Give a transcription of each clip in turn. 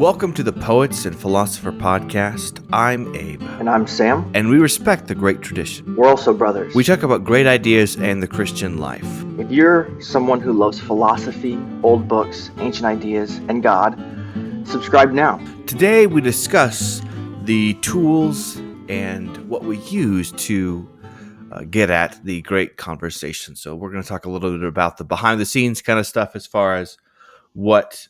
Welcome to the Poets and Philosopher Podcast. I'm Abe. And I'm Sam. And we respect the great tradition. We're also brothers. We talk about great ideas and the Christian life. If you're someone who loves philosophy, old books, ancient ideas, and God, subscribe now. Today we discuss the tools and what we use to get at the great conversation. So we're going to talk a little bit about the behind-the-scenes kind of stuff as far as what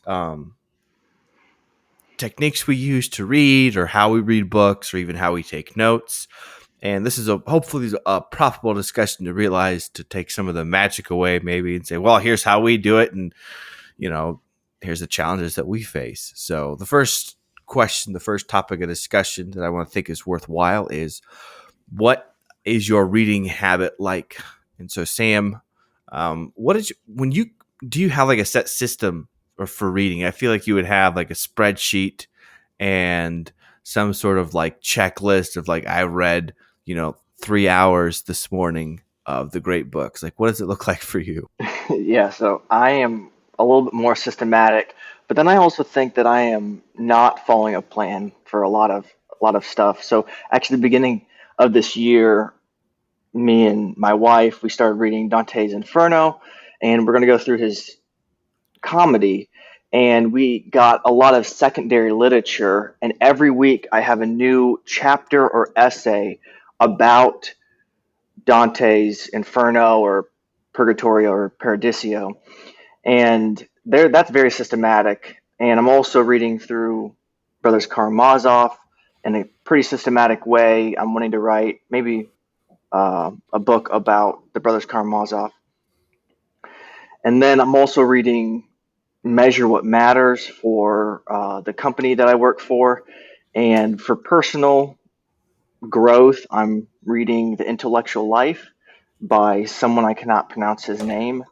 techniques we use to read, or how we read books, or even how we take notes. And this is hopefully a profitable discussion to realize, to take some of the magic away maybe and say, well, here's how we do it. And, here's the challenges that we face. So the first question, the first topic of discussion that I want to think is worthwhile is, what is your reading habit like? And so Sam, do you have like a set system or for reading? I feel like you would have like a spreadsheet and some sort of like checklist of like, I read, 3 hours this morning of the great books. Like, what does it look like for you? Yeah, so I am a little bit more systematic, but then I also think that I am not following a plan for a lot of stuff. So actually, the beginning of this year, me and my wife, we started reading Dante's Inferno, and we're going to go through his comedy. And we got a lot of secondary literature, and every week I have a new chapter or essay about Dante's Inferno or Purgatorio or Paradiso. And that's very systematic. And I'm also reading through Brothers Karamazov in a pretty systematic way. I'm wanting to write maybe a book about the Brothers Karamazov. And then I'm also reading Measure What Matters for the company that I work for. And for personal growth, I'm reading The Intellectual Life by someone I cannot pronounce his name.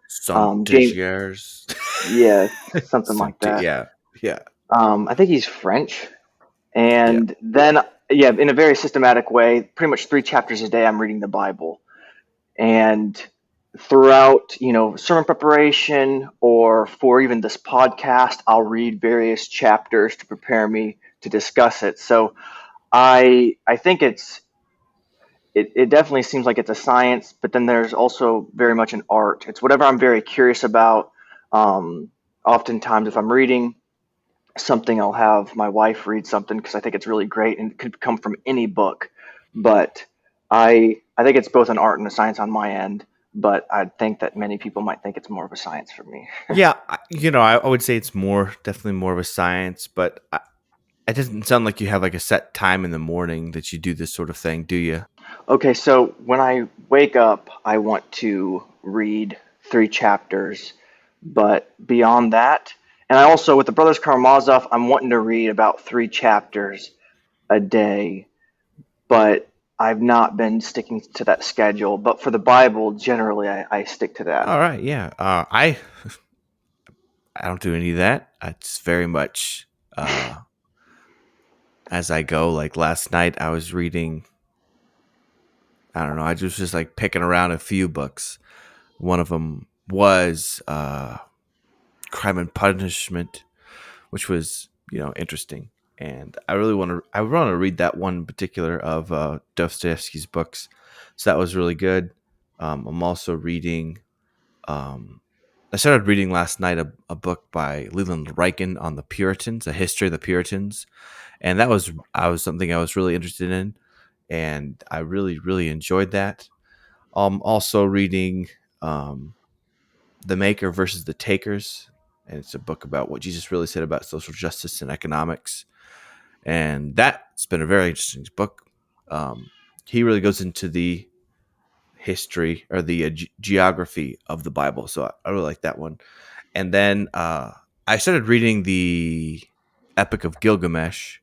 James. Yeah, something like that. Yeah. I think he's French. And then, in a very systematic way, pretty much 3 chapters a day, I'm reading the Bible. And throughout, sermon preparation or for even this podcast, I'll read various chapters to prepare me to discuss it. So I think it definitely seems like it's a science, but then there's also very much an art. It's whatever I'm very curious about. Oftentimes, if I'm reading something, I'll have my wife read something because I think it's really great, and it could come from any book. But I think it's both an art and a science on my end. But I think that many people might think it's more of a science for me. Yeah, I would say it's definitely more of a science, but it doesn't sound like you have like a set time in the morning that you do this sort of thing, do you? Okay, so when I wake up, I want to read 3 chapters, but beyond that, and I also, with the Brothers Karamazov, I'm wanting to read about 3 chapters a day, but I've not been sticking to that schedule. But for the Bible, generally, I stick to that. All right, yeah. I don't do any of that. It's very much as I go. Like last night, I was reading. I don't know. I was just like picking around a few books. One of them was Crime and Punishment, which was interesting. And I want to read that one in particular of Dostoevsky's books. So that was really good. I'm also reading. I started reading last night a book by Leland Ryken on the Puritans, a history of the Puritans, and that was something I was really interested in, and I really really enjoyed that. I'm also reading The Maker versus the Takers, and it's a book about what Jesus really said about social justice and economics. And that's been a very interesting book. He really goes into the history or the geography of the Bible. So I really like that one. And then I started reading the Epic of Gilgamesh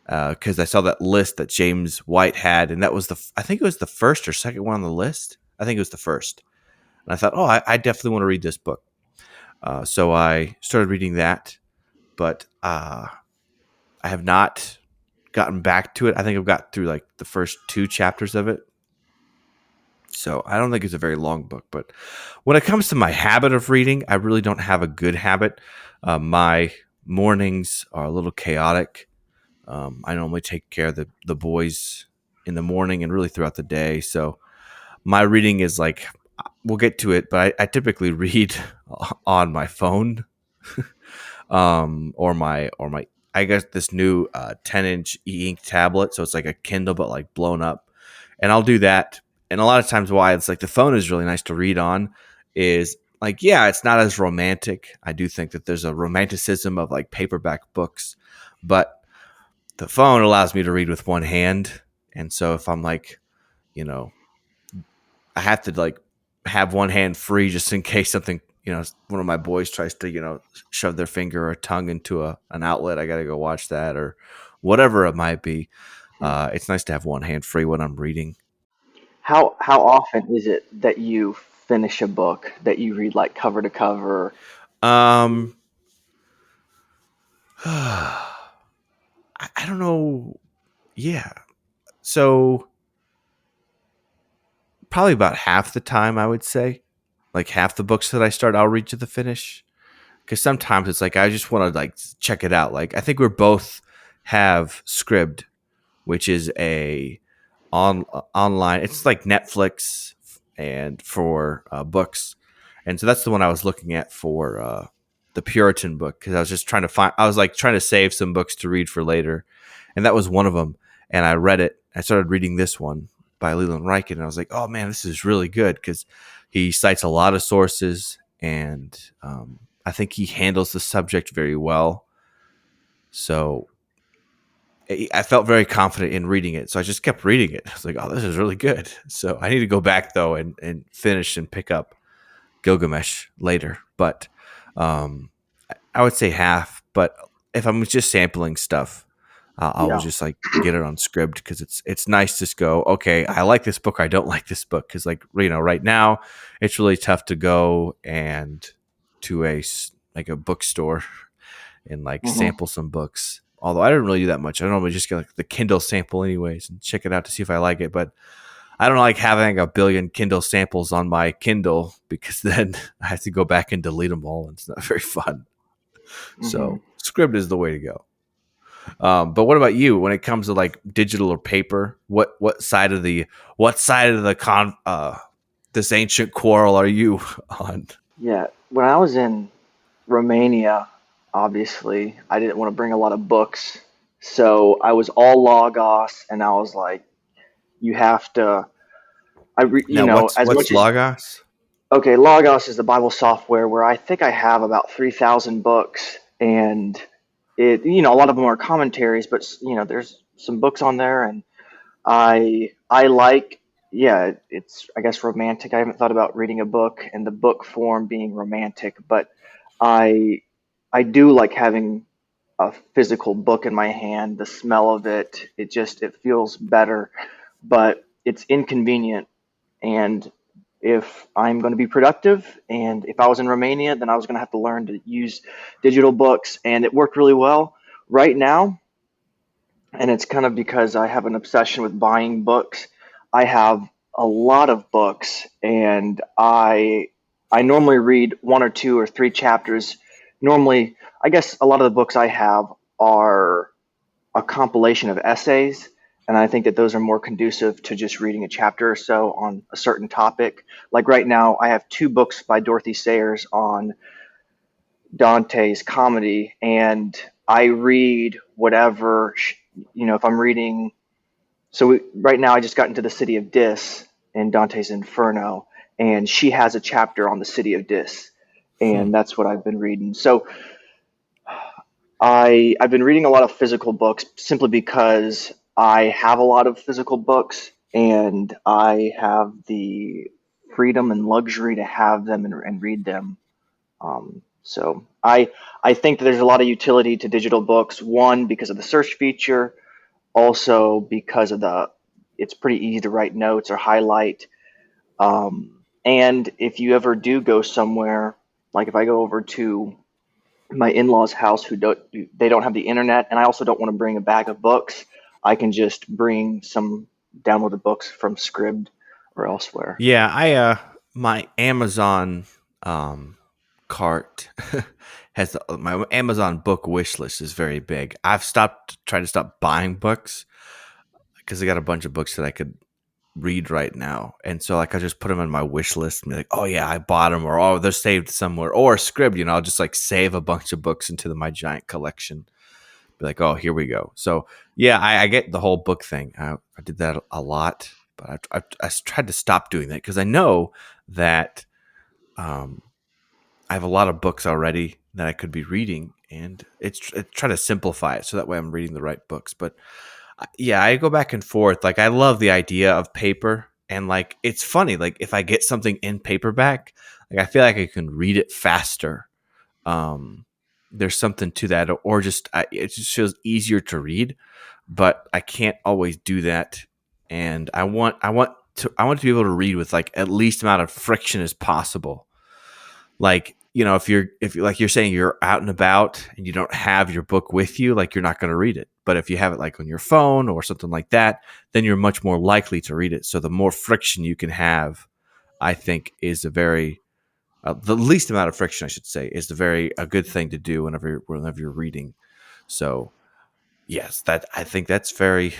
because I saw that list that James White had. And that was I think it was the first or second one on the list. I think it was the first. And I thought, I definitely want to read this book. So I started reading that. But I have not gotten back to it. I think I've got through like the first 2 chapters of it. So I don't think it's a very long book. But when it comes to my habit of reading, I really don't have a good habit. My mornings are a little chaotic. I normally take care of the boys in the morning and really throughout the day. So my reading is like, we'll get to it, but I typically read on my phone, or my I got this new 10-inch e-ink tablet, so it's like a Kindle but like blown up, and I'll do that. And a lot of times, why it's like the phone is really nice to read on is like, yeah, it's not as romantic. I do think that there's a romanticism of like paperback books, but the phone allows me to read with one hand, and so if I'm like, you know, I have to like have one hand free just in case something, one of my boys tries to, shove their finger or tongue into an outlet. I got to go watch that or whatever it might be. It's nice to have one hand free when I'm reading. How often is it that you finish a book that you read like cover to cover? Um, I don't know. Yeah. So probably about half the time, I would say, like half the books that I start, I'll read to the finish. Because sometimes it's like I just want to like check it out. Like I think we're both have Scribd, which is a online. It's like Netflix and for books, and so that's the one I was looking at for the Puritan book because I was just trying to find. I was like trying to save some books to read for later, and that was one of them. And I read it. I started reading this one by Leland Reichen, and I was like, oh man, this is really good because he cites a lot of sources, and I think he handles the subject very well. So I felt very confident in reading it, so I just kept reading it. I was like, "Oh, this is really good." So I need to go back though and finish and pick up Gilgamesh later. But um, I would say half. But if I'm just sampling stuff, I will Yeah. just like get it on Scribd because it's nice to just go, okay, I like this book, or I don't like this book because like right now it's really tough to go and to like a bookstore and like Hmm. sample some books. Although I don't really do that much. I normally just get like the Kindle sample anyways and check it out to see if I like it. But I don't like having a billion Kindle samples on my Kindle because then I have to go back and delete them all. And it's not very fun. Hmm. So Scribd is the way to go. But what about you when it comes to like digital or paper? What side of the this ancient quarrel are you on? Yeah. When I was in Romania, obviously, I didn't want to bring a lot of books. So I was all Logos, and I was like, you have to, Now what's as what's much as, Logos? okay, Logos is the Bible software where I think I have about 3,000 books, and a lot of them are commentaries, but, there's some books on there, and I like, yeah, it's, I guess, romantic. I haven't thought about reading a book and the book form being romantic, but I I do like having a physical book in my hand. The smell of it, it feels better, but it's inconvenient. And if I'm going to be productive, and if I was in Romania, then I was going to have to learn to use digital books, and it worked really well. Right now, and it's kind of because I have an obsession with buying books. I have a lot of books, and I normally read one or two or three chapters. Normally, I guess a lot of the books I have are a compilation of essays, and I think that those are more conducive to just reading a chapter or so on a certain topic. Like right now, I have two books by Dorothy Sayers on Dante's comedy, and I read whatever, if I'm reading. So right now, I just got into the city of Dis in Dante's Inferno, and she has a chapter on the city of Dis, Hmm. and that's what I've been reading. So I've been reading a lot of physical books simply because I have a lot of physical books, and I have the freedom and luxury to have them and read them. So I think that there's a lot of utility to digital books. One, because of the search feature, also because of it's pretty easy to write notes or highlight. And if you ever do go somewhere, like if I go over to my in-laws' house they don't have the internet, and I also don't want to bring a bag of books, I can just bring some downloaded books from Scribd or elsewhere. Yeah, I my Amazon cart has my Amazon book wish list is very big. I've stopped trying to stop buying books because I got a bunch of books that I could read right now, and so like I just put them on my wish list and be like, oh yeah, I bought them, or oh they're saved somewhere, or Scribd. I'll just like save a bunch of books into my giant collection. Be like, oh, here we go. So yeah, I get the whole book thing. I did that a lot, but I tried to stop doing that because I know that um, I have a lot of books already that I could be reading, and it's try to simplify it so that way I'm reading the right books. But yeah, I go back and forth. Like I love the idea of paper, and like it's funny. Like if I get something in paperback, like I feel like I can read it faster. Um, there's something to that, or just it just feels easier to read. But I can't always do that, and I want to be able to read with like at least amount of friction as possible. Like if you like you're saying you're out and about and you don't have your book with you, like you're not going to read it. But if you have it like on your phone or something like that, then you're much more likely to read it. So the more friction you can have, I think, is a very the least amount of friction, I should say, is a good thing to do whenever you're reading. So yes, that I think that's very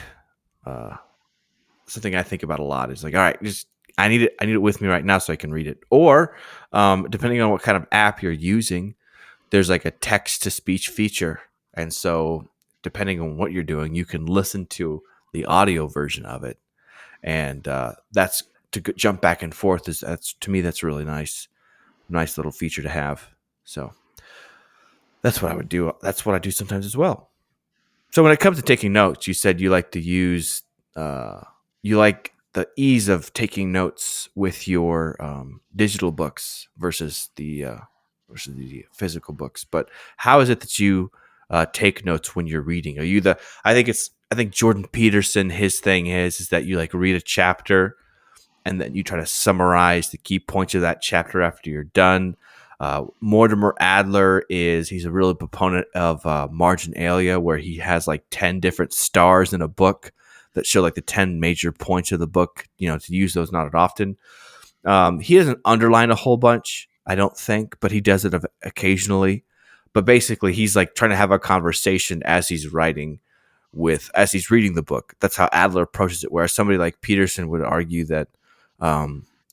uh, something I think about a lot. Is like, all right, just I need it with me right now so I can read it. Or depending on what kind of app you're using, there's like a text to speech feature, and so depending on what you're doing, you can listen to the audio version of it, and that's jump back and forth. Is that's to me that's really nice little feature to have. So that's what I would do. That's what I do sometimes as well. So when it comes to taking notes, you said you like to use uh, you like the ease of taking notes with your digital books versus the physical books. But how is it that you take notes when you're reading? Are you the? I think Jordan Peterson. His thing is that you like read a chapter and then you try to summarize the key points of that chapter after you're done. Mortimer Adler he's a real proponent of marginalia, where he has like 10 different stars in a book that show like the 10 major points of the book, to use those not often. He doesn't underline a whole bunch, I don't think, but he does it occasionally. But basically, he's like trying to have a conversation as he's reading the book. That's how Adler approaches it. Whereas somebody like Peterson would argue that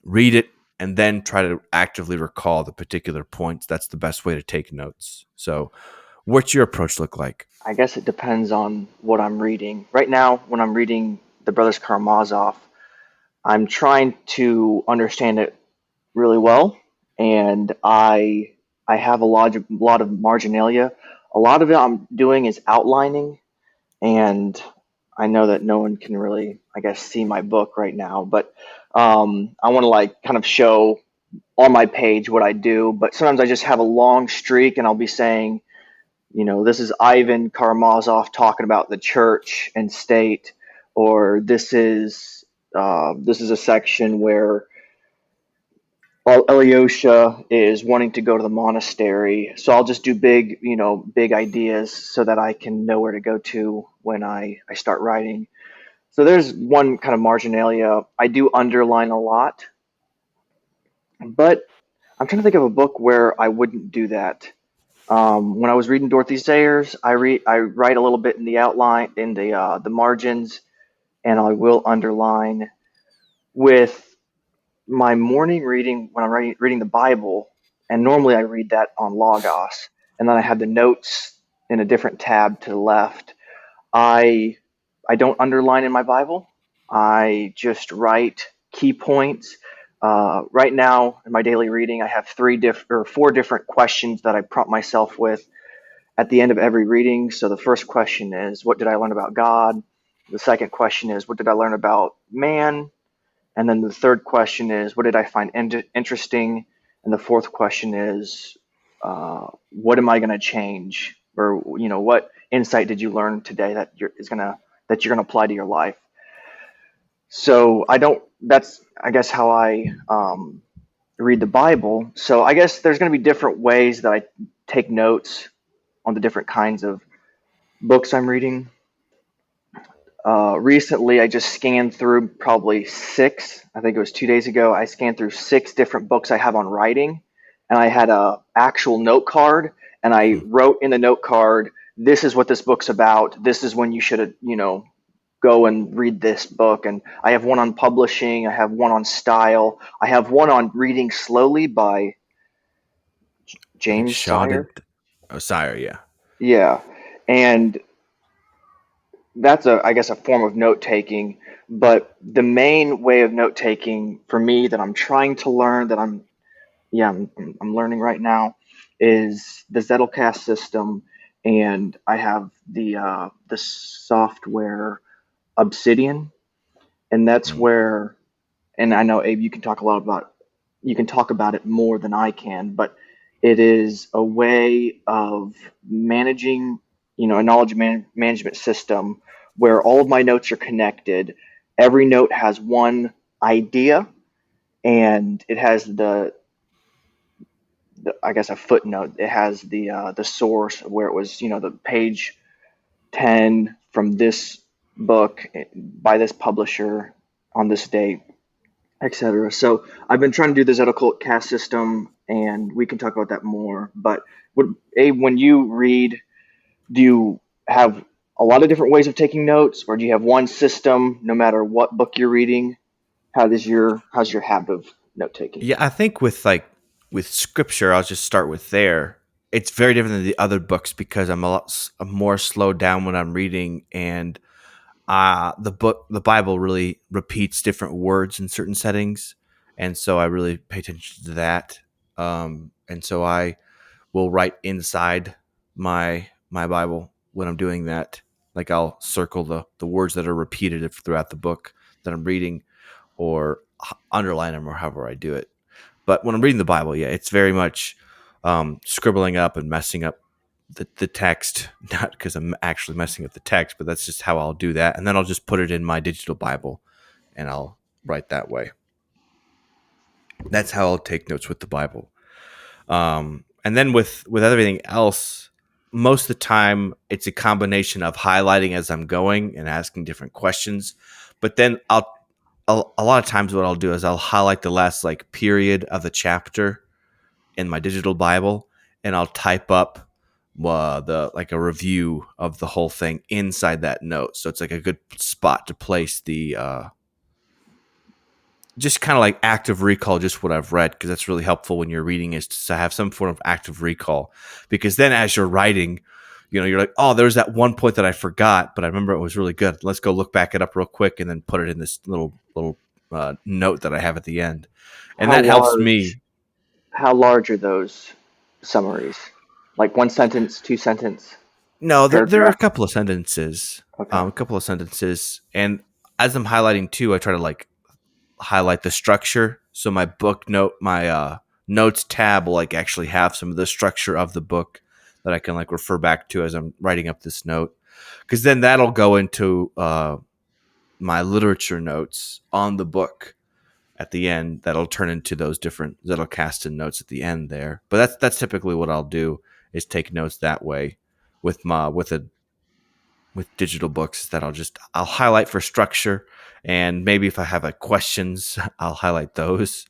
read it and then try to actively recall the particular points. That's the best way to take notes. So, what's your approach look like? I guess it depends on what I'm reading. Right now, when I'm reading the Brothers Karamazov, I'm trying to understand it really well, and I have a lot of marginalia. A lot of it I'm doing is outlining, and I know that no one can really, I guess, see my book right now, but I want to like kind of show on my page what I do. But sometimes I just have a long streak, and I'll be saying, this is Ivan Karamazov talking about the church and state, or this is a section where Alyosha is wanting to go to the monastery. So I'll just do big ideas so that I can know where to go to when I start writing. So there's one kind of marginalia. I do underline a lot, but I'm trying to think of a book where I wouldn't do that. When I was reading Dorothy Sayers, I write a little bit in the outline in the margins, and I will underline. With my morning reading, when I'm reading the Bible, and normally I read that on Logos, and then I have the notes in a different tab to the left. I I don't underline in my Bible. I just write key points. Right now in my daily reading, I have four different questions that I prompt myself with at the end of every reading. So the first question is, what did I learn about God? The second question is, what did I learn about man? And then the third question is, what did I find interesting? And the fourth question is, what am I going to change? Or what insight did you learn today that you're gonna apply to your life? So I don't. That's I guess how I read the Bible. So I guess there's going to be different ways that I take notes on the different kinds of books I'm reading. Recently, I just scanned through probably six. I think it was 2 days ago. I scanned through six different books I have on writing, and I had a actual note card, and I Hmm. wrote in the note card, this is what this book's about. This is when you should, go and read this book. And I have one on publishing. I have one on style. I have one on reading slowly by I think James Sean Sire. did. Oh, Sire, yeah. Yeah. And that's I guess a form of note taking. But the main way of note taking for me that I'm trying to learn, that I'm learning right now, is the Zettelkasten system. And I have the software Obsidian, and that's Mm. where, and I know Abe, you can talk about it more than I can, but it is a way of managing, a management system where all of my notes are connected. Every note has one idea, and it has the I guess a footnote. It has the source where it was, the page 10 from this book by this publisher on this date, etc. So I've been trying to do the Zedical cast system, and we can talk about that more. But Abe, when you read, do you have a lot of different ways of taking notes, or do you have one system no matter what book you're reading? How's your habit of note taking? Yeah, I think with scripture, I'll just start with there. It's very different than the other books because I'm more slowed down when I'm reading, and the Bible really repeats different words in certain settings, and so I really pay attention to that. And so I will write inside my Bible when I'm doing that. Like I'll circle the words that are repeated throughout the book that I'm reading, or underline them, or however I do it. But when I'm reading the Bible, yeah, it's very much scribbling up and messing up the text, not because I'm actually messing up the text, but that's just how I'll do that. And then I'll just put it in my digital Bible and I'll write that way. That's how I'll take notes with the Bible. And then with everything else, most of the time it's a combination of highlighting as I'm going and asking different questions. But then a lot of times what I'll do is I'll highlight the last like period of the chapter in my digital Bible, and I'll type up the like a review of the whole thing inside that note. So it's like a good spot to place the just kind of like active recall, just what I've read, because that's really helpful when you're reading, is to have some form of active recall. Because then as you're writing, you're like, oh, there's that one point that I forgot, but I remember it was really good. Let's go look back it up real quick and then put it in this little note that I have at the end, and How that helps large me. how large are those summaries? Like one sentence, two sentence, No, there are paragraph? a Okay. couple of sentences, and as I'm highlighting too, I try to like highlight the structure. So my book note, my notes tab will like actually have some of the structure of the book that I can like refer back to as I'm writing up this note, because then that'll go into my literature notes on the book at the end. That'll turn into those different that'll cast in notes at the end there. But that's typically what I'll do, is take notes that way with digital books, that I'll highlight for structure, and maybe if I have questions I'll highlight those,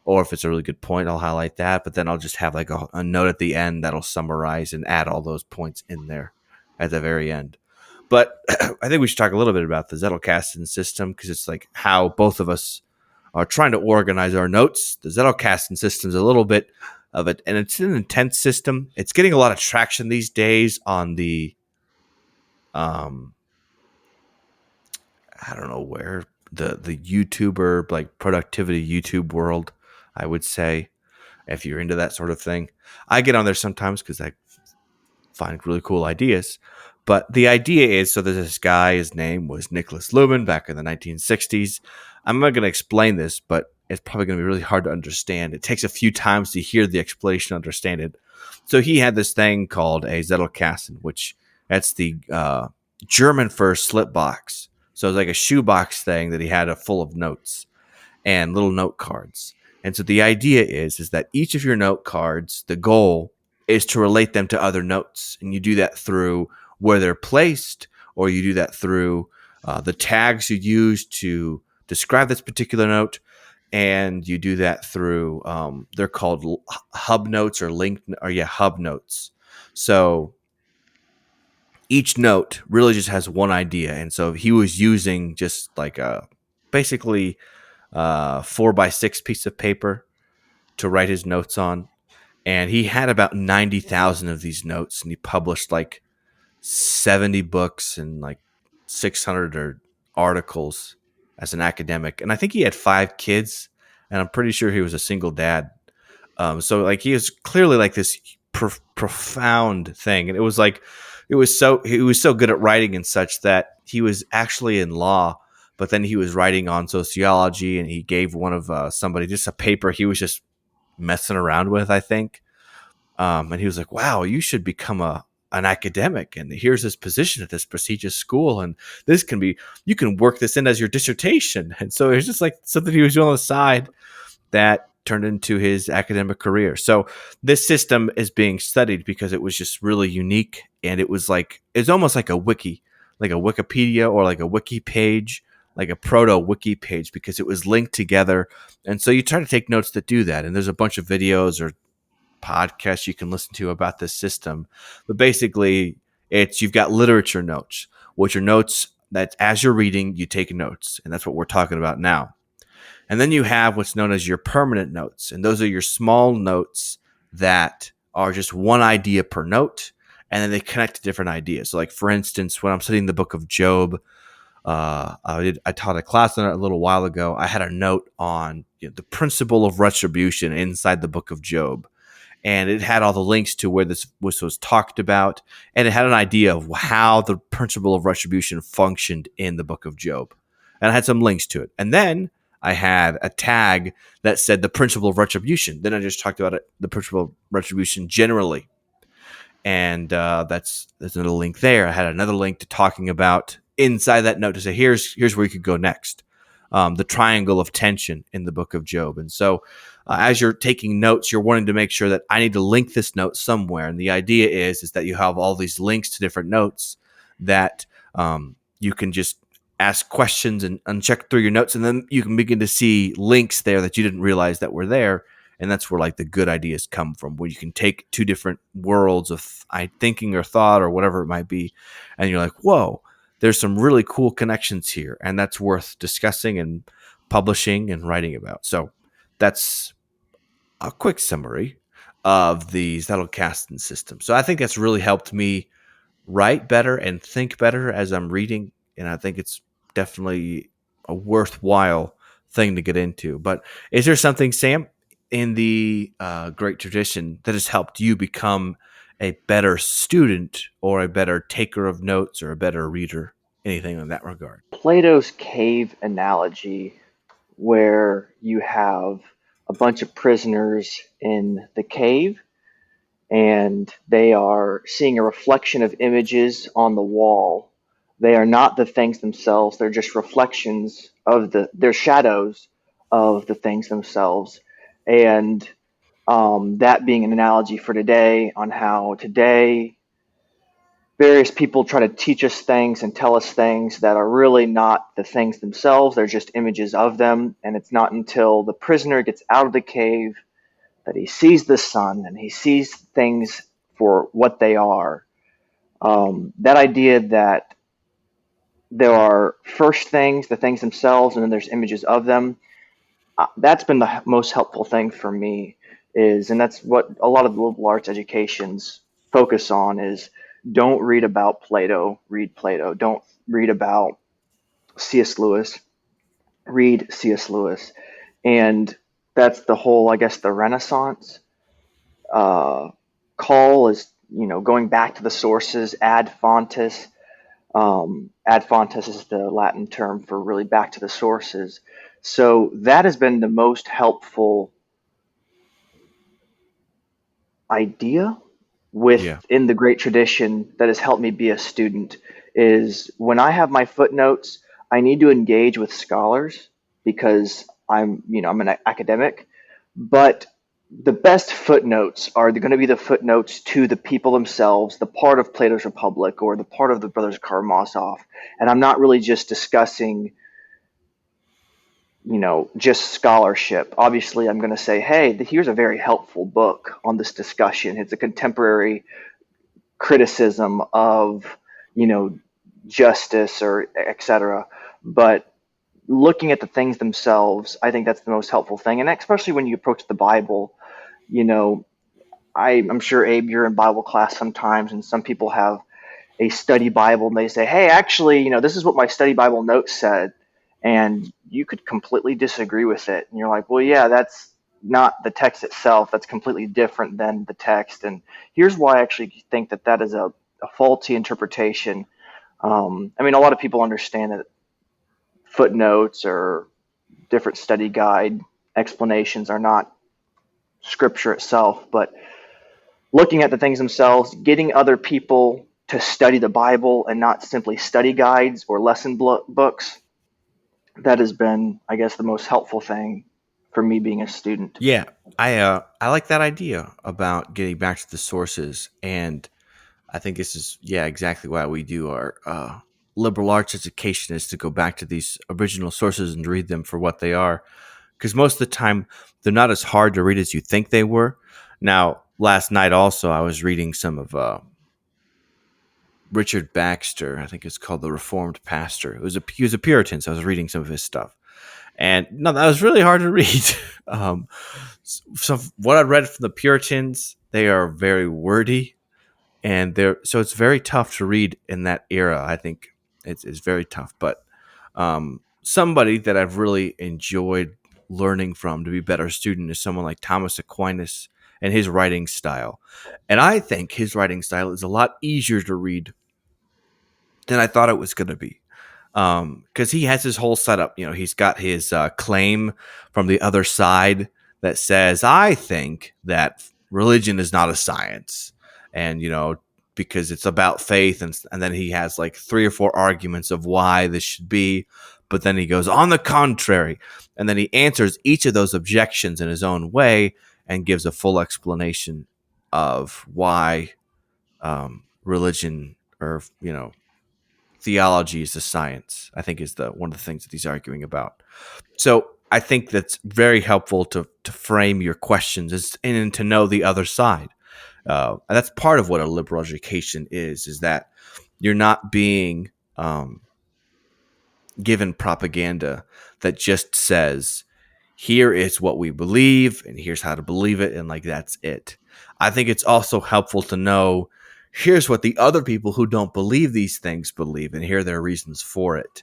or if it's a really good point I'll highlight that, but then I'll just have like a note at the end that'll summarize and add all those points in there at the very end. But I think we should talk a little bit about the Zettelkasten system, because it's like how both of us are trying to organize our notes. The Zettelkasten system is a little bit of it, and it's an intense system. It's getting a lot of traction these days on the um, I don't know where, the YouTuber, like productivity YouTube world, I would say, if you're into that sort of thing. I get on there sometimes because I find really cool ideas. But the idea is, so there's this guy, his name was Nicholas Luhmann back in the 1960s. I'm not going to explain this, but it's probably going to be really hard to understand. It takes a few times to hear the explanation to understand it. So he had this thing called a Zettelkasten, which that's the German for slip box. So it's like a shoebox thing that he had full of notes and little note cards. And so the idea is that each of your note cards, the goal is to relate them to other notes, and you do that through where they're placed, or you do that through the tags you use to describe this particular note, and you do that through they're called hub notes or hub notes. So each note really just has one idea, and so he was using just like a basically 4x6 piece of paper to write his notes on, and he had about 90,000 of these notes, and he published like 70 books and like 600 articles as an academic. And I think he had 5 kids, and I'm pretty sure he was a single dad. So like he was clearly like this profound thing, and it was like he was so good at writing and such that he was actually in law, but then he was writing on sociology, and he gave one of somebody just a paper he was just messing around with, I think. And he was like, "Wow, you should become an academic, and here's this position at this prestigious school, and this can be you can work this in as your dissertation." And so it was just like something he was doing on the side that turned into his academic career. So this system is being studied because it was just really unique, and it was like it's almost like a wiki, like a Wikipedia or like a wiki page, like a proto wiki page, because it was linked together. And so you try to take notes that do that. And there's a bunch of videos or podcasts you can listen to about this system. But basically, it's you've got literature notes, which are notes that as you're reading, you take notes. And that's what we're talking about now. And then you have what's known as your permanent notes. And those are your small notes that are just one idea per note. And then they connect to different ideas. So like, for instance, when I'm studying the book of Job, I taught a class on it a little while ago. I had a note on the principle of retribution inside the book of Job. And it had all the links to where this was talked about. And it had an idea of how the principle of retribution functioned in the book of Job. And I had some links to it. And then I had a tag that said the principle of retribution. Then I just talked about it, the principle of retribution generally. And there's another link there. I had another link to talking about inside that note to say, here's where you could go next. The triangle of tension in the book of Job. And so as you're taking notes, you're wanting to make sure that I need to link this note somewhere. And the idea is that you have all these links to different notes that you can just ask questions and check through your notes. And then you can begin to see links there that you didn't realize that were there. And that's where like the good ideas come from, where you can take two different worlds of thinking or thought or whatever it might be. And you're like, whoa, there's some really cool connections here. And that's worth discussing and publishing and writing about. So that's a quick summary of the Zettelkasten system. So I think that's really helped me write better and think better as I'm reading. And I think it's definitely a worthwhile thing to get into. But is there something, Sam, in the great tradition that has helped you become a better student or a better taker of notes or a better reader? Anything in that regard? Plato's cave analogy, where you have a bunch of prisoners in the cave and they are seeing a reflection of images on the wall. They are not the things themselves, they're just reflections of they're shadows of the things themselves. And that being an analogy for today, on how today various people try to teach us things and tell us things that are really not the things themselves. They're just images of them. And it's not until the prisoner gets out of the cave that he sees the sun and he sees things for what they are. That idea that there are first things, the things themselves, and then there's images of them. That's been the most helpful thing for me and that's what a lot of the liberal arts educations focus on is don't read about Plato, read Plato. Don't read about C.S. Lewis, read C.S. Lewis. And that's the whole, I guess, the Renaissance call is, going back to the sources, ad fontes. Ad fontes is the Latin term for really back to the sources. So that has been the most helpful idea Yeah. within the great tradition that has helped me be a student is when I have my footnotes, I need to engage with scholars because I'm an academic, but the best footnotes are going to be the footnotes to the people themselves, the part of Plato's Republic or the part of the Brothers Karamazov. And I'm not really just discussing just scholarship. Obviously, I'm going to say, hey, here's a very helpful book on this discussion. It's a contemporary criticism of, you know, justice or etc. But looking at the things themselves, I think that's the most helpful thing. And especially when you approach the Bible, you know, I'm sure, Abe, you're in Bible class sometimes, and some people have a study Bible and they say, hey, actually, this is what my study Bible notes said. And you could completely disagree with it. And you're like, well, yeah, that's not the text itself. That's completely different than the text. And here's why I actually think that that is a faulty interpretation. I mean, a lot of people understand that footnotes or different study guide explanations are not scripture itself, but looking at the things themselves, getting other people to study the Bible and not simply study guides or lesson books, that has been, I guess, the most helpful thing for me being a student. Yeah, I like that idea about getting back to the sources, and I think this is exactly why we do our liberal arts education is to go back to these original sources and read them for what they are, because most of the time they're not as hard to read as you think they were. Now, last night also I was reading some of Richard Baxter. I think it's called The Reformed Pastor. He was a Puritan, so I was reading some of his stuff, and no, that was really hard to read. um, so what I read from the Puritans, they are very wordy, and so it's very tough to read in that era. I think it's very tough, but somebody that I've really enjoyed learning from to be a better student is someone like Thomas Aquinas and his writing style. And I think his writing style is a lot easier to read than I thought it was going to be. Because he has his whole setup. He's got his claim from the other side that says, I think that religion is not a science. And, because it's about faith. And then he has like 3 or 4 arguments of why this should be. But then he goes, on the contrary. And then he answers each of those objections in his own way and gives a full explanation of why religion or, theology is a science, I think is the one of the things that he's arguing about. So I think that's very helpful to frame your questions and to know the other side. And that's part of what a liberal education is that you're not being given propaganda that just says, here is what we believe and here's how to believe it, and like that's it. I think it's also helpful to know, here's what the other people who don't believe these things believe, and here are their reasons for it.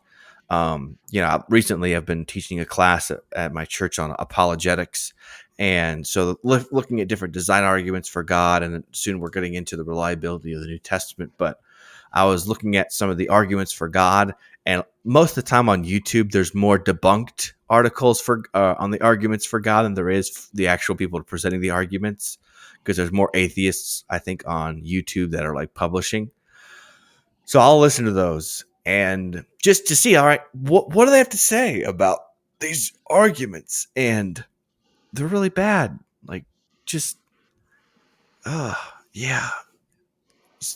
Recently I've been teaching a class at my church on apologetics, and so looking at different design arguments for God, and soon we're getting into the reliability of the New Testament. But I was looking at some of the arguments for God, and most of the time on YouTube, there's more debunked articles for on the arguments for God than there is the actual people presenting the arguments, because there's more atheists, I think, on YouTube that are like publishing. So I'll listen to those and just to see, all right, what do they have to say about these arguments? And they're really bad. Like, just, yeah,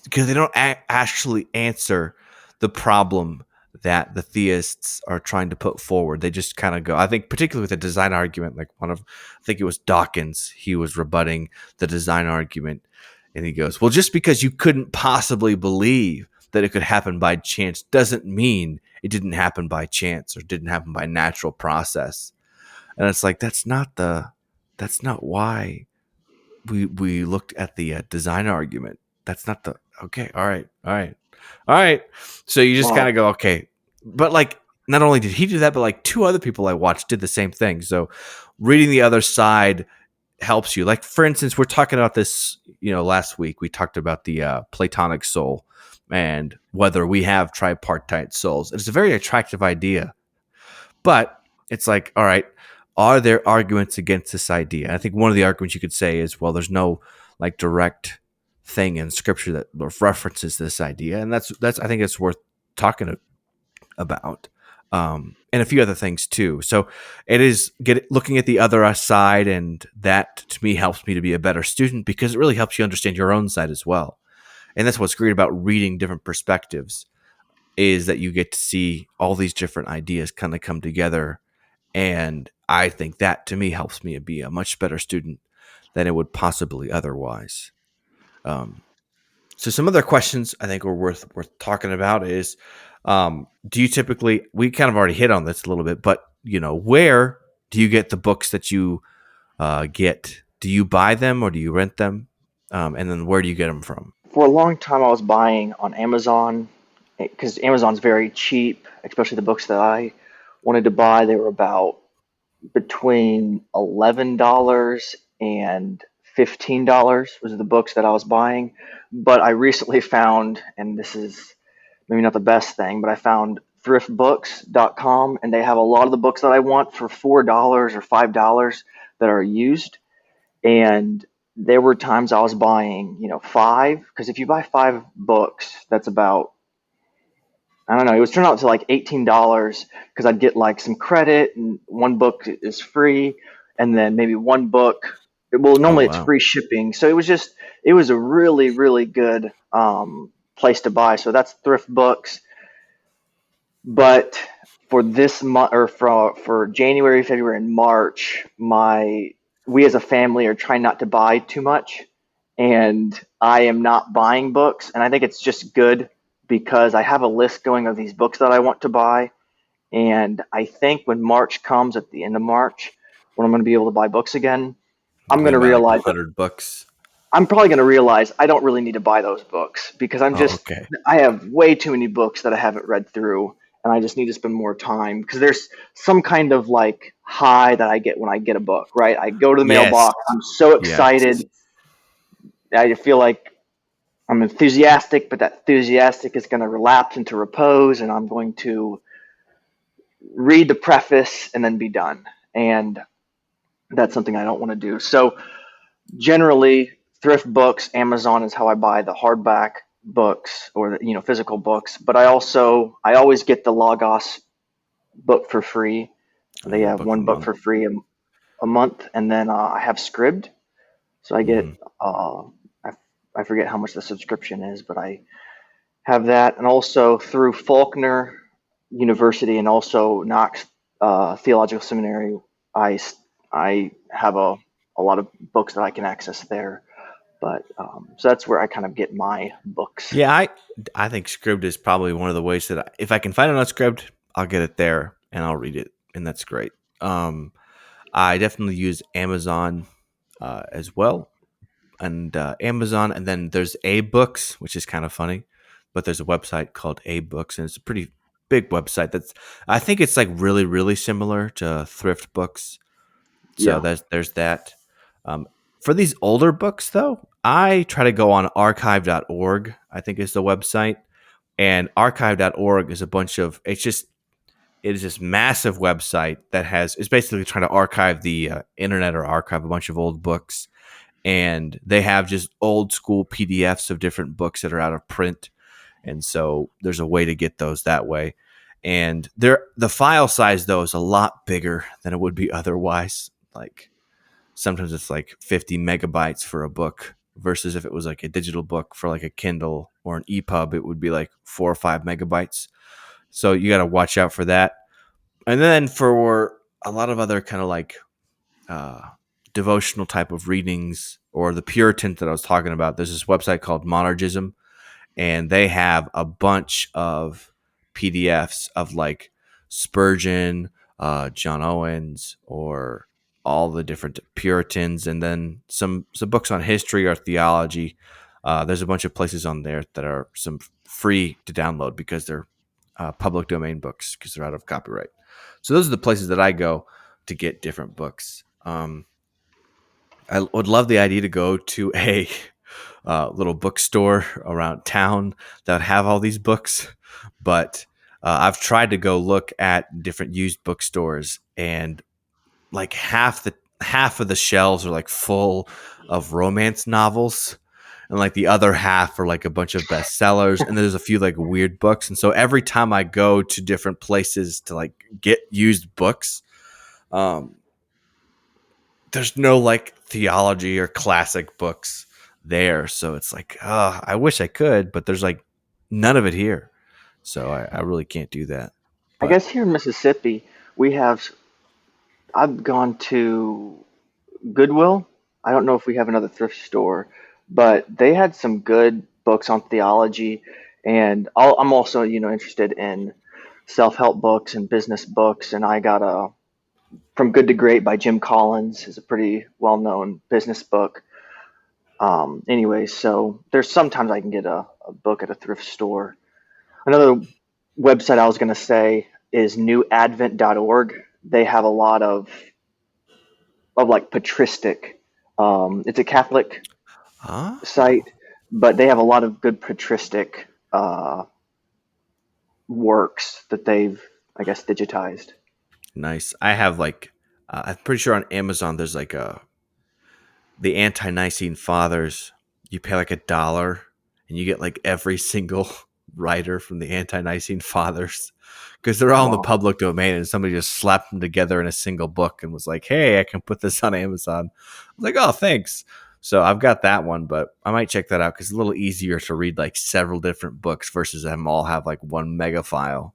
because they don't actually answer the problem that the theists are trying to put forward. They just kind of go, I think, particularly with the design argument, like I think it was Dawkins, he was rebutting the design argument. And he goes, well, just because you couldn't possibly believe that it could happen by chance doesn't mean it didn't happen by chance or didn't happen by natural process. And it's like, that's not why we looked at the design argument. That's not the okay. All right. So you just kind of Well, go, okay. But like, not only did he do that, but like 2 other people I watched did the same thing. So reading the other side helps you. Like, for instance, we're talking about this. Last week we talked about the Platonic soul and whether we have tripartite souls. It's a very attractive idea, but it's like, all right, are there arguments against this idea? I think one of the arguments you could say is, well, there's no like direct thing in scripture that references this idea, and that's I think it's worth talking about, and a few other things too. So it is looking at the other side, and that to me helps me to be a better student because it really helps you understand your own side as well. And that's what's great about reading different perspectives is that you get to see all these different ideas kind of come together. And I think that to me helps me be a much better student than it would possibly otherwise. Um, So some other questions I think are worth talking about is, do you typically? We kind of already hit on this a little bit, but where do you get the books that you get? Do you buy them or do you rent them? And then where do you get them from? For a long time, I was buying on Amazon because Amazon's very cheap, especially the books that I wanted to buy. They were about between $11 and $15 was the books that I was buying. But I recently found, and this is maybe not the best thing, but I found thriftbooks.com, and they have a lot of the books that I want for $4 or $5 that are used. And there were times I was buying, five, because if you buy five books, that's about, I don't know, it was turned out to like $18 because I'd get like some credit and one book is free. And then maybe one book, well, Oh normally it's wow, free shipping. So it was a really, really good place to buy. So that's Thrift Books. But for this month, or for January, February, and March, my we as a family are trying not to buy too much, and I am not buying books, and I think it's just good because I have a list going of these books that I want to buy, and I think when March comes at the end of March, when I'm going to be able to buy books again, I'm you're going gonna to buy like realize that 100 books. I'm probably going to realize I don't really need to buy those books because Oh, okay. I have way too many books that I haven't read through and I just need to spend more time because there's some kind of like high that I get when I get a book, right? I go to the Yes. mailbox, I'm so Yes. excited. I feel like I'm enthusiastic, but that enthusiastic is going to relapse into repose and I'm going to read the preface and then be done. And that's something I don't want to do. So generally thrift books, Amazon is how I buy the hardback books or the, physical books, but I always get the Logos book for free. Oh, They you get a have book a one book month. for free a month, and then I have Scribd, so I get Hmm. I, I forget how much the subscription is, but I have that, and also through Faulkner University and also Knox Theological Seminary, I I have a lot of books that I can access there. But so that's where I kind of get my books. Yeah, I think Scribd is probably one of the ways that if I can find it on Scribd, I'll get it there and I'll read it, and that's great. I definitely use Amazon as well, and Amazon, and then there's A Books, which is kind of funny, but there's a website called A Books, and it's a pretty big website. That's I think it's like really really similar to Thrift Books. So Yeah. there's that. Um, for these older books, though, I try to go on archive.org, I think is the website. And archive.org is a bunch of, it is this massive website that it's basically trying to archive the internet or archive a bunch of old books. And they have just old school PDFs of different books that are out of print. And so there's a way to get those that way. And the file size, though, is a lot bigger than it would be otherwise. Like, sometimes it's like 50 megabytes for a book versus if it was like a digital book for like a Kindle or an EPUB, it would be like 4 or 5 megabytes. So you got to watch out for that. And then for a lot of other kind of like uh, devotional type of readings or the Puritans that I was talking about, there's this website called Monergism, and they have a bunch of PDFs of like Spurgeon, John Owens, or all the different Puritans, and then some books on history or theology. There's a bunch of places on there that are some free to download because they're public domain books because they're out of copyright. So those are the places that I go to get different books. I would love the idea to go to a little bookstore around town that would have all these books. But I've tried to go look at different used bookstores, and like half of the shelves are like full of romance novels, and like the other half are like a bunch of bestsellers, and there's a few like weird books. And so every time I go to different places to like get used books, um, there's no like theology or classic books there. So it's like, I wish I could, but there's like none of it here. So I really can't do that. I But guess here in Mississippi, we have, I've gone to Goodwill. I don't know if we have another thrift store, but they had some good books on theology, and I'm also interested in self-help books and business books. And I got a From Good to Great by Jim Collins is a pretty well-known business book. Anyway, so there's sometimes I can get a book at a thrift store. Another website I was going to say is Newadventorg. They have a lot of like patristic. It's a Catholic Oh, site, but they have a lot of good patristic works that they've, I guess, digitized. nice. I have like, I'm pretty sure on Amazon there's like the anti-Nicene Fathers. You pay like $1 and you get like every single writer from the anti-Nicene Fathers because they're all in the Wow. public domain, and somebody just slapped them together in a single book and was like, "Hey, I can put this on Amazon." I was like, "Oh, thanks." So I've got that one, but I might check that out because it's a little easier to read like several different books versus them all have like one mega file.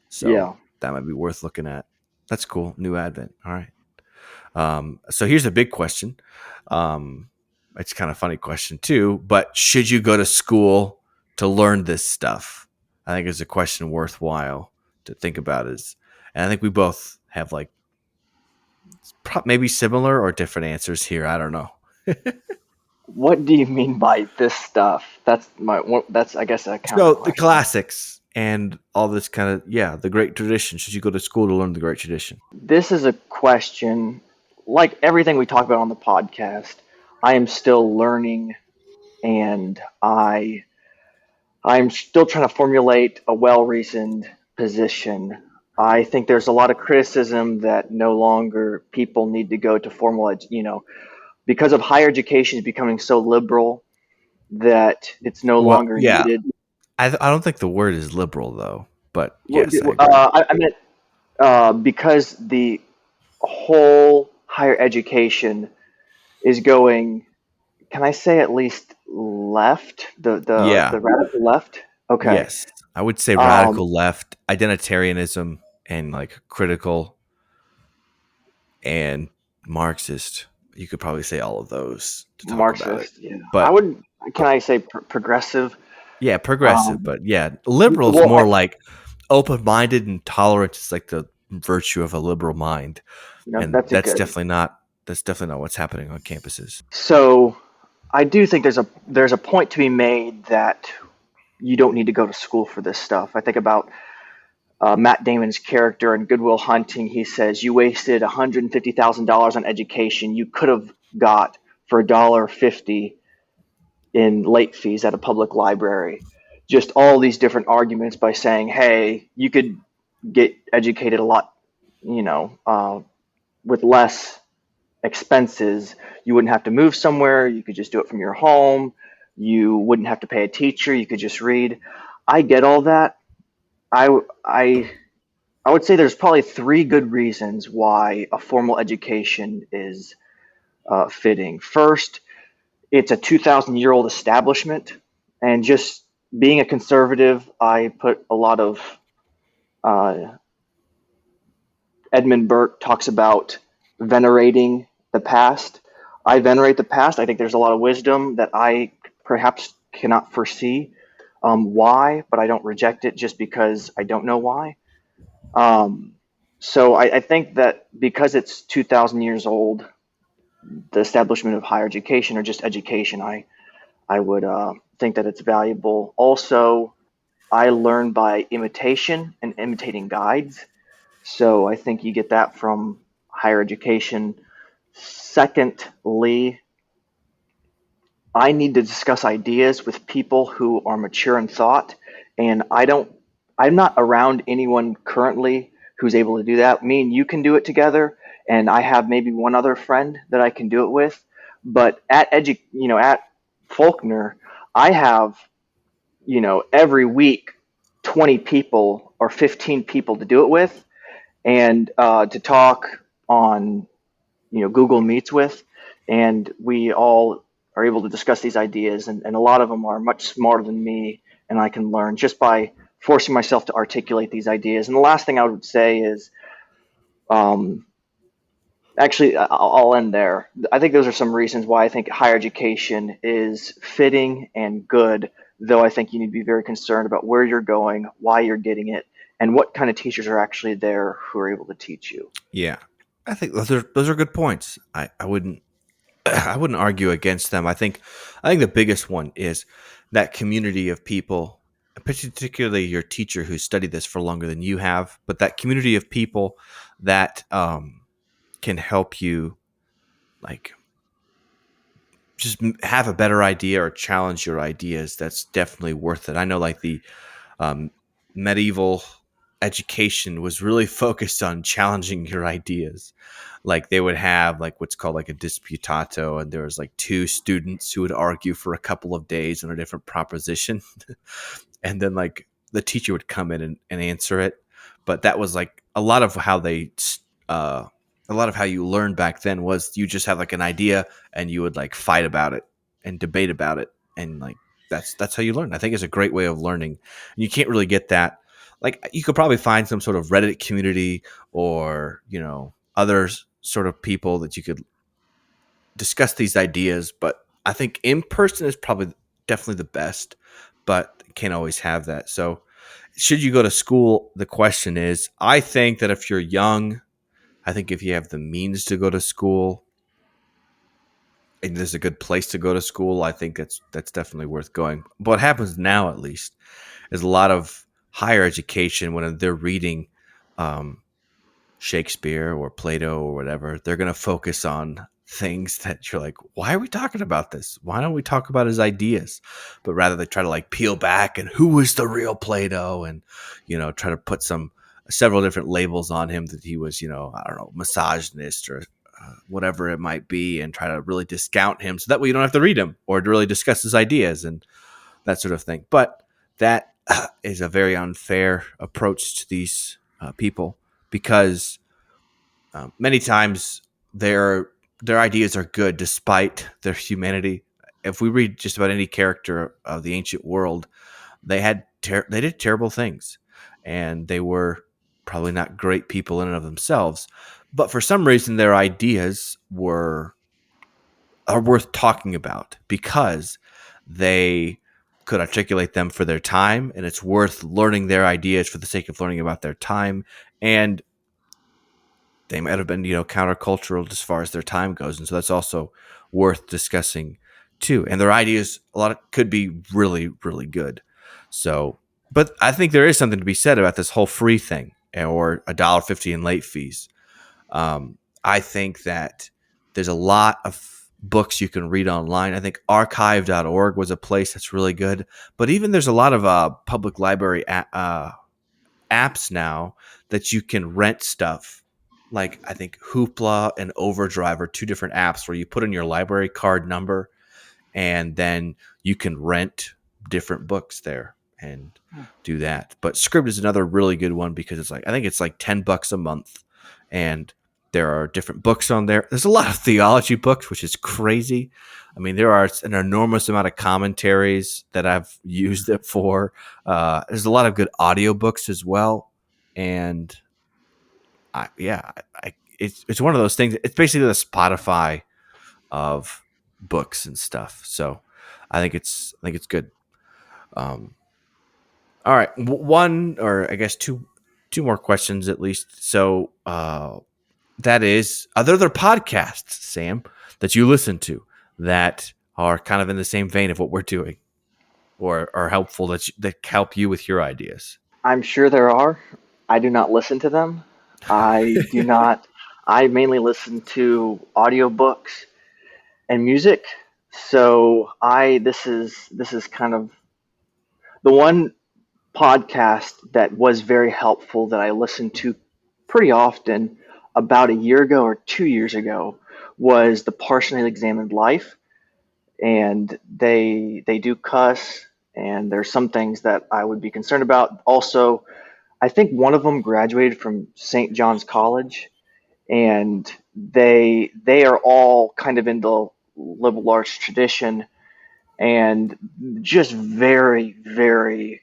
So Yeah. that might be worth looking at. That's cool. New Advent. All right. So here's a big question. Um, it's kind of a funny question too, but should you go to school to learn this stuff? I think it's a question worthwhile to think about. And I think we both have like maybe similar or different answers here. I don't know. What do you mean by this stuff? That's I guess a counter So the question. classics and all this kind of the great tradition. Should you go to school to learn the great tradition? This is a question like everything we talk about on the podcast. I am still learning, and I'm still trying to formulate a well-reasoned position. I think there's a lot of criticism that no longer people need to go to because of higher education is becoming so liberal that it's no Well, longer yeah, needed. I don't think the word is liberal though, but yes, I agree. I meant because the whole higher education is going, can I say at least left? Yeah, The radical left? Okay. yes, I would say Um, radical left, identitarianism, and like critical and Marxist. You could probably say all of those to talk about it. Marxist, yeah. But Can I say progressive? yeah, progressive. Um, But yeah, liberal is well, more like open minded and tolerant. Is like the virtue of a liberal mind, and that's a good. that's definitely not what's happening on campuses. So I do think there's a point to be made that you don't need to go to school for this stuff. I think about Matt Damon's character in Good Will Hunting. He says you wasted $150,000 on education you could have got for $1.50 in late fees at a public library. Just all these different arguments by saying, hey, you could get educated a lot, with less expenses. You wouldn't have to move somewhere. You could just do it from your home. You wouldn't have to pay a teacher. You could just read. I get all that. I I would say there's probably three good reasons why a formal education is fitting. First, it's a 2,000-year-old establishment, and just being a conservative, I put a lot of uh, Edmund Burke talks about venerating the past. I venerate the past. I think there's a lot of wisdom that I perhaps cannot foresee why, but I don't reject it just because I don't know why. Um, so I think that because it's 2,000 years old, the establishment of higher education or just education, I would think that it's valuable. Also, I learn by imitation and imitating guides. So I think you get that from higher education. Secondly, I need to discuss ideas with people who are mature in thought, and I'm not around anyone currently who's able to do that. Me and you can do it together, and I have maybe one other friend that I can do it with. But at Faulkner, I have, every week 20 people or 15 people to do it with, and to talk on Google Meets with, and we all are able to discuss these ideas, and a lot of them are much smarter than me, and I can learn just by forcing myself to articulate these ideas. And the last thing I would say is, um, actually, I'll end there. I think those are some reasons why I think higher education is fitting and good though I think you need to be very concerned about where you're going, why you're getting it, and what kind of teachers are actually there who are able to teach you. Yeah, I think those are good points. I wouldn't I wouldn't argue against them. I think the biggest one is that community of people, particularly your teacher who studied this for longer than you have, but that community of people that can help you like just have a better idea or challenge your ideas. That's definitely worth it. I know like the um, medieval education was really focused on challenging your ideas. Like they would have like what's called like a disputato, and there was like two students who would argue for a couple of days on a different proposition, and then like the teacher would come in and answer it. But that was like a lot of how uh a lot of how you learned back then was you just have like an idea and you would like fight about it and debate about it, and like that's how you learn. I think it's a great way of learning. You can't really get that. Like you could probably find some sort of Reddit community or other sort of people that you could discuss these ideas, but I think in person is probably definitely the best, but can't always have that. So should you go to school? The question is, I think that if you're young, I think if you have the means to go to school and there's a good place to go to school, I think that's definitely worth going. But what happens now, at least, is a lot of higher education when they're reading um, Shakespeare or Plato or whatever, they're going to focus on things that you're like, why are we talking about this? Why don't we talk about his ideas? But rather they try to like peel back and who was the real Plato, and try to put several different labels on him that he was, I don't know, misogynist or whatever it might be, and try to really discount him so that way you don't have to read him or to really discuss his ideas and that sort of thing. But that is a very unfair approach to these people, because many times their ideas are good despite their humanity. If we read just about any character of the ancient world, they did terrible things, and they were probably not great people in and of themselves. But for some reason, their ideas are worth talking about because they could articulate them for their time, and it's worth learning their ideas for the sake of learning about their time. And they might have been, countercultural as far as their time goes, and so that's also worth discussing too. And their ideas, could be really, really good. So, but I think there is something to be said about this whole free thing or $1.50 in late fees. I think that there's a lot of books you can read online. I think archive.org was a place that's really good, but even there's a lot of public library apps now that you can rent stuff. Like I think Hoopla and Overdrive are two different apps where you put in your library card number and then you can rent different books there and do that. But Scribd is another really good one because I think it's like $10 a month, and there are different books on there. There's a lot of theology books, which is crazy. I mean, there are an enormous amount of commentaries that I've used it for. There's a lot of good audiobooks as well. And it's one of those things. It's basically the Spotify of books and stuff. So I think it's good. Um, all right, one or I guess two more questions at least. So that is, are there other podcasts, Sam, that you listen to that are kind of in the same vein of what we're doing, or are helpful that help you with your ideas? I'm sure there are. I do not listen to them. I do not. I mainly listen to audiobooks and music. So I this is kind of the one podcast that was very helpful that I listened to pretty often about a year ago or 2 years ago was the Partially Examined Life, and they do cuss, and there's some things that I would be concerned about. Also, I think one of them graduated from St. John's College, and they are all kind of in the liberal arts tradition, and just very, very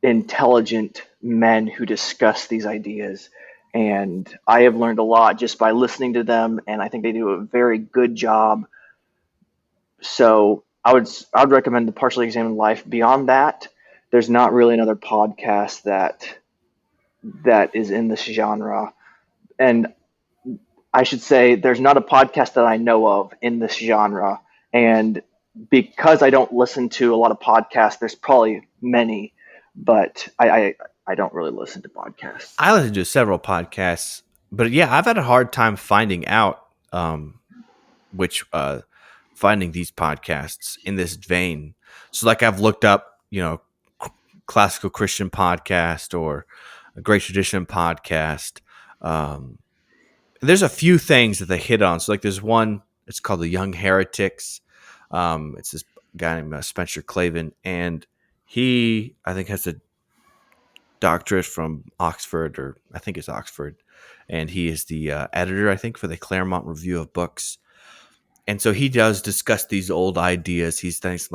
intelligent men who discuss these ideas. And I have learned a lot just by listening to them, and I think they do a very good job. So I would recommend the Partially Examined Life. Beyond that, there's not really another podcast that is in this genre. And I should say there's not a podcast that I know of in this genre. And because I don't listen to a lot of podcasts, there's probably many, but I don't really listen to podcasts. I listen to several podcasts, but yeah, I've had a hard time finding out which finding these podcasts in this vein. So like I've looked up, classical Christian podcast or a great tradition podcast. Um, there's a few things that they hit on. So like there's one, it's called the Young Heretics. It's this guy named Spencer Clavin, and he I think has a doctorate from Oxford, or I think it's Oxford, and he is the editor, I think, for the Claremont Review of Books. And so he does discuss these old ideas. He's things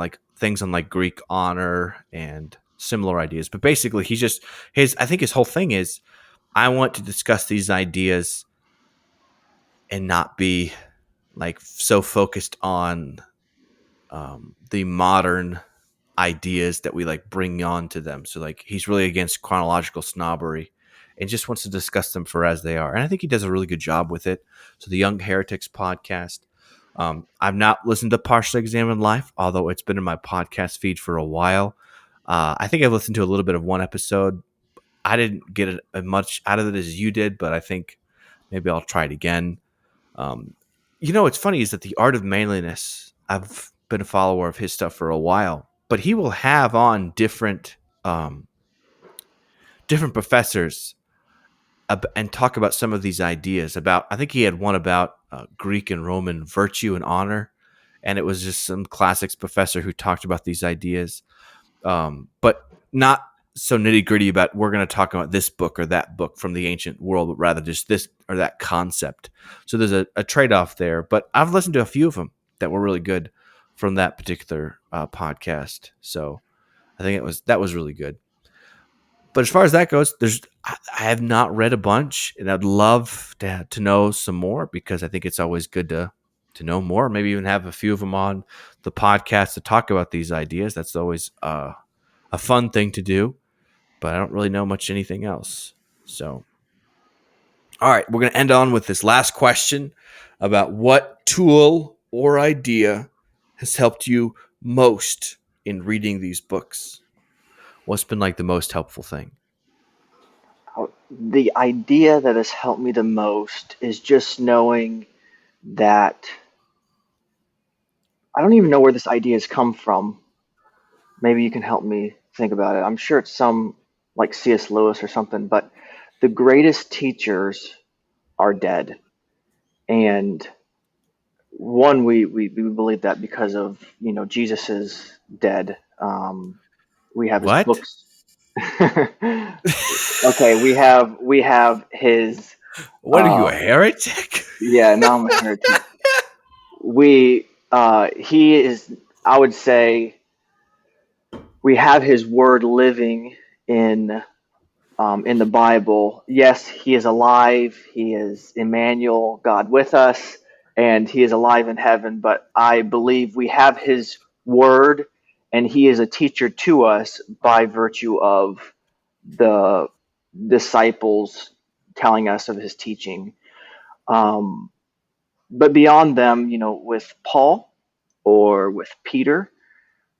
on like Greek honor and similar ideas. But basically, he's just I think his whole thing is, I want to discuss these ideas and not be like so focused on the modern ideas that we like bring on to them. So like he's really against chronological snobbery and just wants to discuss them for as they are. And I think he does a really good job with it. So the Young Heretics podcast. I've not listened to Partially Examined Life, although it's been in my podcast feed for a while. I think I've listened to a little bit of one episode. I didn't get as much out of it as you did, but I think maybe I'll try it again. What's funny is that the Art of Manliness, I've been a follower of his stuff for a while, but he will have on different professors and talk about some of these ideas. About, I think he had one about Greek and Roman virtue and honor, and it was just some classics professor who talked about these ideas, but not so nitty gritty about we're going to talk about this book or that book from the ancient world, but rather just this or that concept. So there's a trade off there. But I've listened to a few of them that were really good from that particular podcast. So I think that was really good. But as far as that goes, I have not read a bunch, and I'd love to know some more, because I think it's always good to know more. Maybe even have a few of them on the podcast to talk about these ideas. That's always a fun thing to do. But I don't really know much anything else. So, all right, we're going to end on with this last question about what tool or idea has helped you most in reading these books. What's been like the most helpful thing? The idea that has helped me the most is just knowing that I don't even know where this idea has come from. Maybe you can help me think about it. I'm sure it's some like C.S. Lewis or something, but the greatest teachers are dead. And one, we believe that because of, Jesus is dead. We have his What? books. Okay, we have his. What are you, a heretic? Yeah, now I'm a heretic. He is. I would say we have his word living in the Bible. Yes, he is alive. He is Emmanuel, God with us, and he is alive in heaven. But I believe we have his word, and he is a teacher to us by virtue of the disciples telling us of his teaching. But beyond them, with Paul or with Peter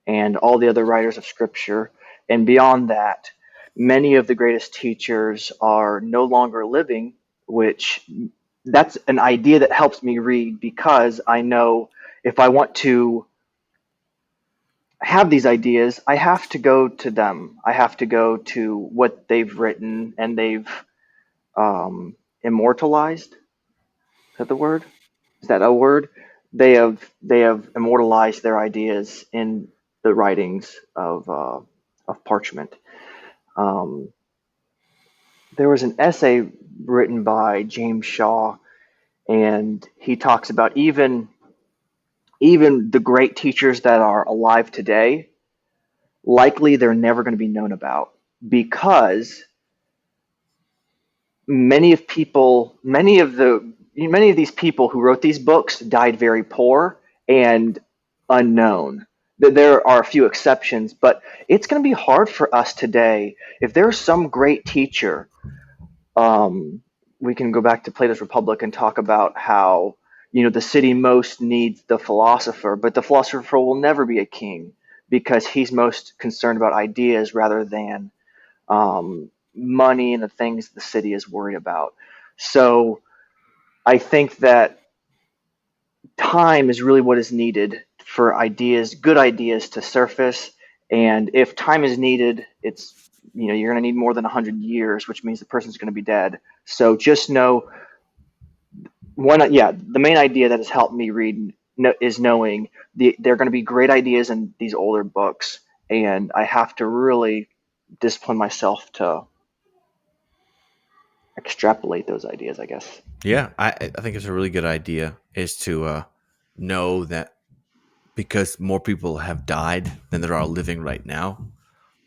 and all the other writers of Scripture, and beyond that, many of the greatest teachers are no longer living, which that's an idea that helps me read, because I know if I want to have these ideas, I have to go to them. I have to go to what they've written and they've immortalized. Is that the word? Is that a word? They have immortalized their ideas in the writings of parchment. There was an essay written by James Shaw, and he talks about even the great teachers that are alive today, likely they're never going to be known about, because many of these people who wrote these books died very poor and unknown. there are a few exceptions, but it's going to be hard for us today. If there's some great teacher, um, we can go back to Plato's Republic and talk about how, the city most needs the philosopher, but the philosopher will never be a king because he's most concerned about ideas rather than money and the things the city is worried about. So I think that time is really what is needed for ideas, good ideas to surface. And if time is needed, you're going to need more than 100 years, which means the person's going to be dead. So just know the main idea that has helped me read is knowing there are going to be great ideas in these older books, and I have to really discipline myself to extrapolate those ideas, I guess. Yeah, I think it's a really good idea is to know that because more people have died than there are living right now,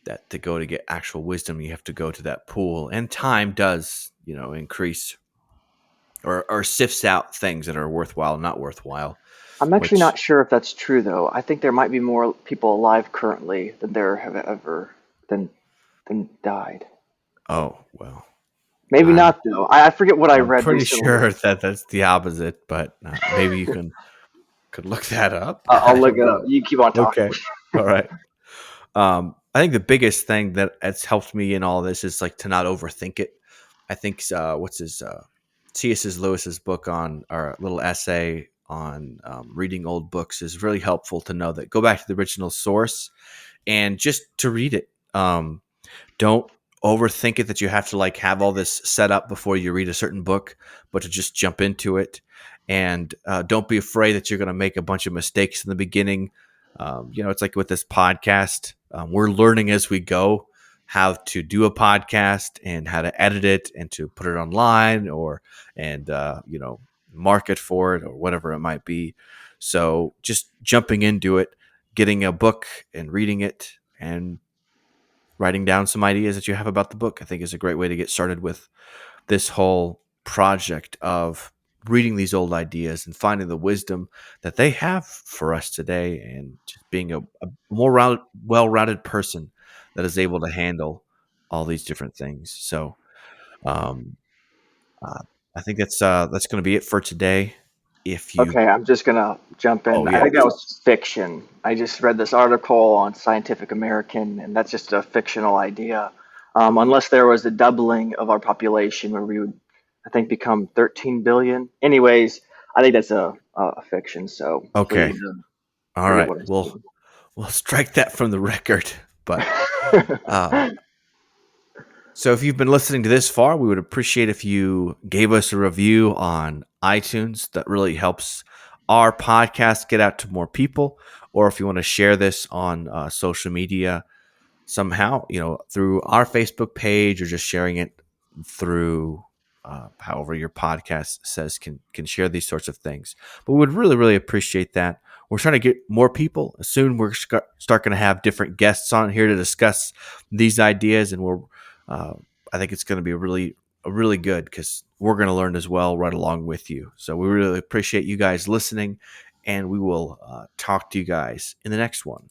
that to go to get actual wisdom, you have to go to that pool, and time does, increase or sifts out things that are worthwhile, not worthwhile. I'm actually Which, not sure if that's true, though. I think there might be more people alive currently than there have ever than died. oh well, Maybe I'm not, though. I forget what I I'm read pretty recently. sure that that's the opposite, but maybe you could look that up. I'll I look don't it up. know. You keep on talking. Okay, all right. I think the biggest thing that's helped me in all this is like to not overthink it. I think what's his C.S. Lewis's book on or little essay on reading old books is really helpful to know that go back to the original source and just to read it. Don't overthink it that you have to like have all this set up before you read a certain book, but to just jump into it. And don't be afraid that you're going to make a bunch of mistakes in the beginning. It's like with this podcast, we're learning as we go how to do a podcast and how to edit it and to put it online or and market for it or whatever it might be. So just jumping into it, getting a book and reading it and writing down some ideas that you have about the book, I think is a great way to get started with this whole project of reading these old ideas and finding the wisdom that they have for us today and just being a more well-rounded person that is able to handle all these different things. So um, uh, I think that's going to be it for today. If you, Okay, I'm just gonna jump in. oh I yeah, think that was fiction. I just read this article on Scientific American, and that's just a fictional idea. Unless there was a doubling of our population where we would, I think, become 13 billion. Anyways, I think that's a fiction. So free okay, to all forget right, what we'll strike that from the record, but. Uh, I So if you've been listening to this far, we would appreciate if you gave us a review on iTunes. That really helps our podcast get out to more people. Or if you want to share this on social media, somehow, through our Facebook page or just sharing it through however your podcast says can share these sorts of things. But we would really, really appreciate that. We're trying to get more people. Soon we're start going to have different guests on here to discuss these ideas, and uh, I think it's going to be really good because we're going to learn as well right along with you. So we really appreciate you guys listening, and we will talk to you guys in the next one.